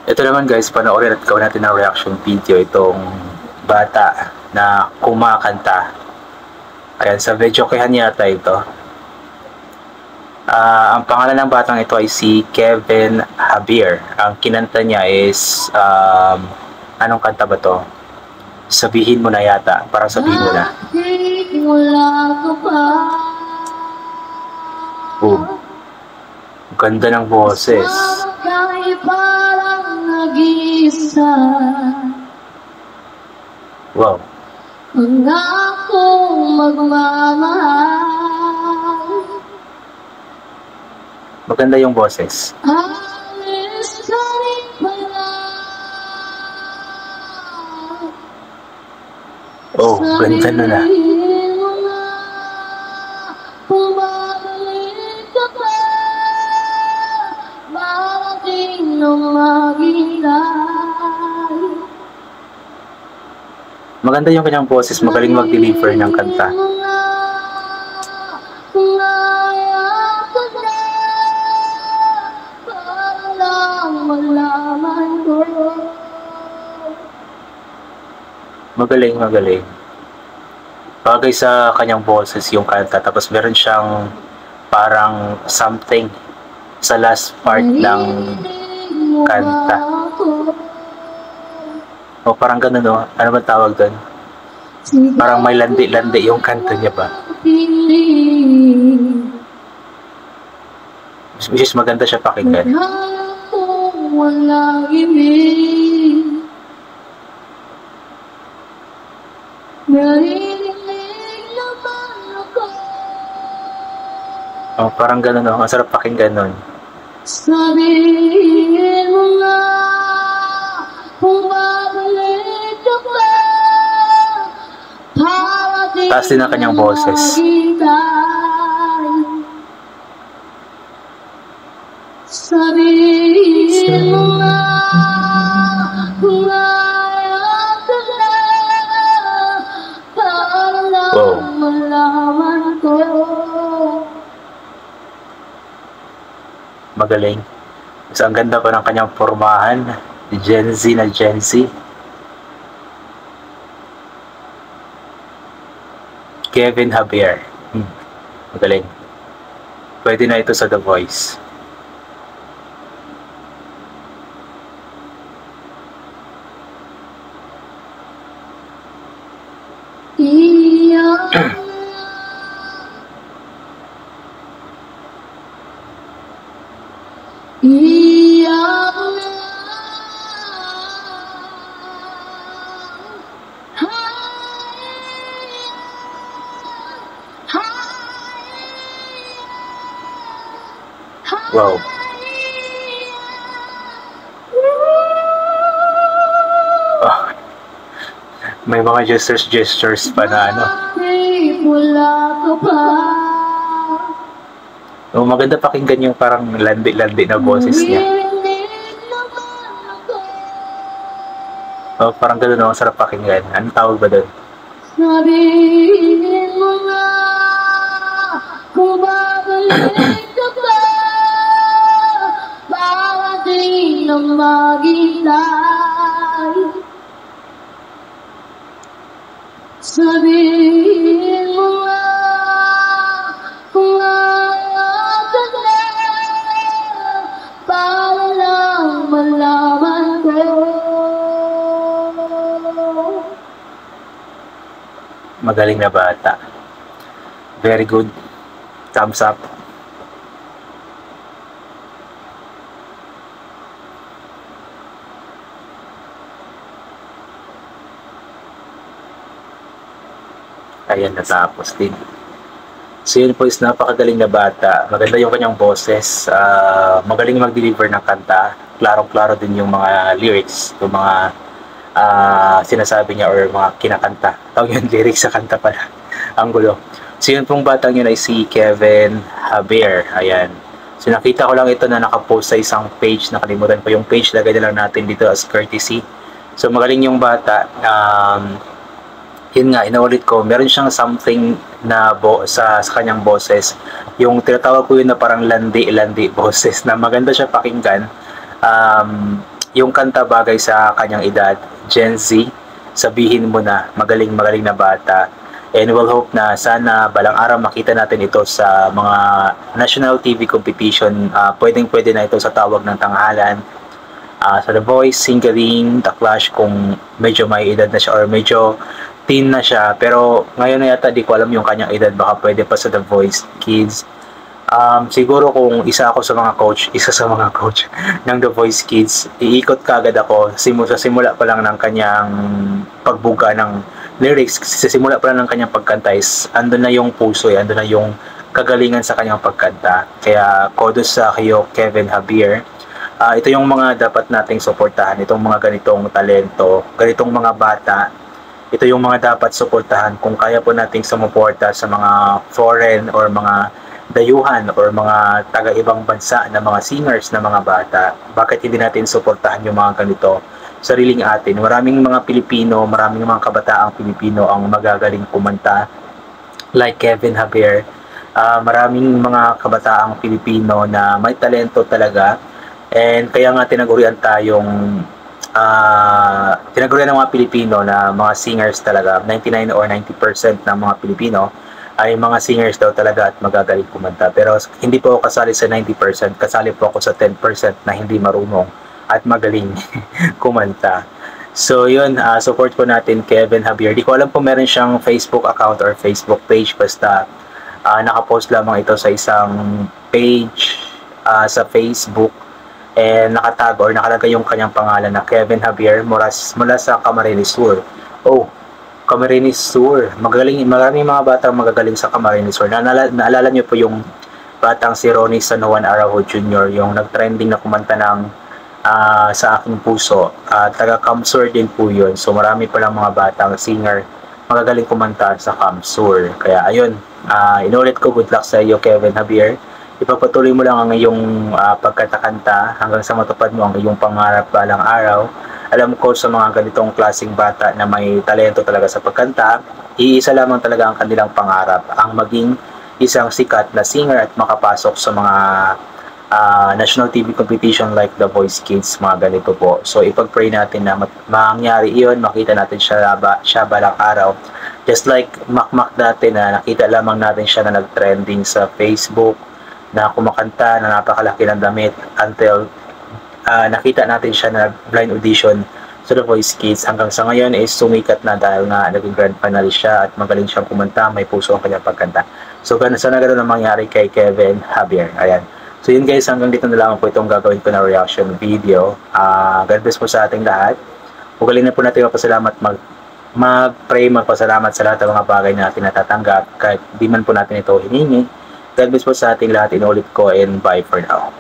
Ito naman guys, panoorin at gawin natin ng reaction video itong bata na kumakanta. Ayan, sa Videokehan yata ito. Ang pangalan ng batang ito ay si Kevin Javier. Ang kinanta niya is, anong kanta ba to? Sabihin mo na yata. Parang sabihin mo na. Ganda ng boses. Wow. Pangakong magmamahal. Maganda yung boses. Alis ka rin pala. Oh, ganda na na. Pumabalik ka pa. Marating ng maghintay. Maganda yung kanyang boses, magaling mag-deliver ng kanta. Magaling. Bagay sa kanyang boses yung kanta, tapos meron siyang parang something sa last part ng kanta. O parang ganun, no? Ano ba tawag doon? Parang may landi-landi yung kanta niya ba? Which is maganda siya pakinggan. Oh, parang ganun, no? Ang sarap pakinggan nun. Sabihin mo nga, bumabalik ka pa. Taas din ang kanyang boses. Sabihin mo nga, kung ayaw ka na, para lang malaman ko. Magaling. Mas ang ganda pa ng kanyang pormahan. Gen Z na Gen Z. Kevin Javier. Magaling. Pwede na ito sa The Voice. Wow. Oh. May mga gestures pa na ano. Oh, maganda pakinggan yung parang landi-landi na boses niya. Oh, parang gano'n, no? Sarap pakinggan. Anong tawag ba doon? Sabihin mo nga, kung babalik ka pa, bawat di na maghintay. Sabihin mo nga, kung ayaw ka na, para lang malaman ko. Magaling na bata. Very good. Thumbs up. Ayan, natapos din. So yun po is napakagaling na bata. Maganda yung kanyang boses. Magaling mag-deliver ng kanta. Klarong-klaro din yung mga lyrics. Yung mga sinasabi niya or mga kinakanta. Tawag yung lyrics sa kanta pala. Ang gulo. So yun pong batang yun ay si Kevin Javier. Ayan. So nakita ko lang ito na nakapost sa isang page. Nakalimutan ko yung page. Lagay na lang natin dito as courtesy. So magaling yung bata. Yun nga, inaulit ko. Meron siyang something na sa kanyang boses. Yung tinatawag ko yun na parang landi-landi boses na maganda siya pakinggan. yung kanta bagay sa kanyang edad, Gen Z, sabihin mo na magaling na bata. And we'll hope na sana balang araw makita natin ito sa mga national TV competition. Pwedeng-pwede na ito sa Tawag ng Tanghalan, sa The Voice, Singgaling, The Clash kung medyo may edad na siya or medyo teen na siya. Pero ngayon na yata di ko alam yung kanyang edad, baka pwede pa sa The Voice Kids. Siguro kung isa sa mga coach ng The Voice Kids, iikot kaagad ako sa simula pa lang ng kanyang pagbuga ng lyrics, sa simula pa lang ng kanyang pagkanta is andun na yung puso, andun na yung kagalingan sa kanyang pagkanta. Kaya kudos sa kayo, Kevin Javier. Ito yung mga dapat nating suportahan, itong mga ganitong talento, ganitong mga bata. Ito yung mga dapat suportahan kung kaya po nating sumuporta sa mga foreign or mga dayuhan or mga taga-ibang bansa na mga singers na mga bata. Bakit hindi natin suportahan yung mga ganito? Sariling atin. Maraming mga Pilipino, maraming mga kabataang Pilipino ang magagaling kumanta like Kevin Javier. Maraming mga kabataang Pilipino na may talento talaga, and kaya nga tinagurian ng mga Pilipino na mga singers talaga. 99 or 90% ng mga Pilipino ay mga singers daw talaga at magagaling kumanta. Pero hindi po ako kasali sa 90%, kasali po ako sa 10% na hindi marunong at magaling kumanta. So yun, support po natin Kevin Javier. Di ko alam kung meron siyang Facebook account or Facebook page, basta nakapost lamang ito sa isang page sa Facebook, and nakatag or nakalagay yung kanyang pangalan na Kevin Javier mula sa Camarines Sur. Camarines Sur. Maraming mga batang magagaling sa Camarines Sur. Naalala niyo po yung batang si Ronnie San Juan Arajo Jr., yung nag-trending na kumanta ng Sa Aking Puso. Taga Camsur din po yun. So marami pa lang mga batang singer magagaling kumanta sa Camsur. Kaya ayun, inulit ko, good luck sa iyo Kevin Javier. Ipapatuloy mo lang ang iyong pagkatakanta hanggang sa matupad mo ang iyong pangarap balang araw. Alam ko sa mga ganitong klaseng bata na may talento talaga sa pagkanta, iisa lamang talaga ang kanilang pangarap, ang maging isang sikat na singer at makapasok sa mga national TV competition like The Voice Kids, mga ganito po. So ipag-pray natin na mangyari iyon, makita natin siya balang araw. Just like Makmak dati na nakita lamang natin siya na nag-trending sa Facebook, na kumakanta na napakalaki ng damit, until nakita natin siya na blind audition sa The Voice Kids. Hanggang sa ngayon is sumikat na dahil nga naging grand finalist siya at magaling siyang kumanta, may puso ang kanyang pagkanta. So sana ganoon ang mangyari kay Kevin Javier. Ayan. So yun guys, hanggang dito na lang po itong gagawin ko na reaction video. God bless po sa ating lahat. Ugaling na po natin magpasalamat, mag-pray, magpasalamat sa lahat ng mga bagay na natin natatanggap kahit di man po natin ito hiningi. God bless po sa ating lahat, inulit ko, and bye for now.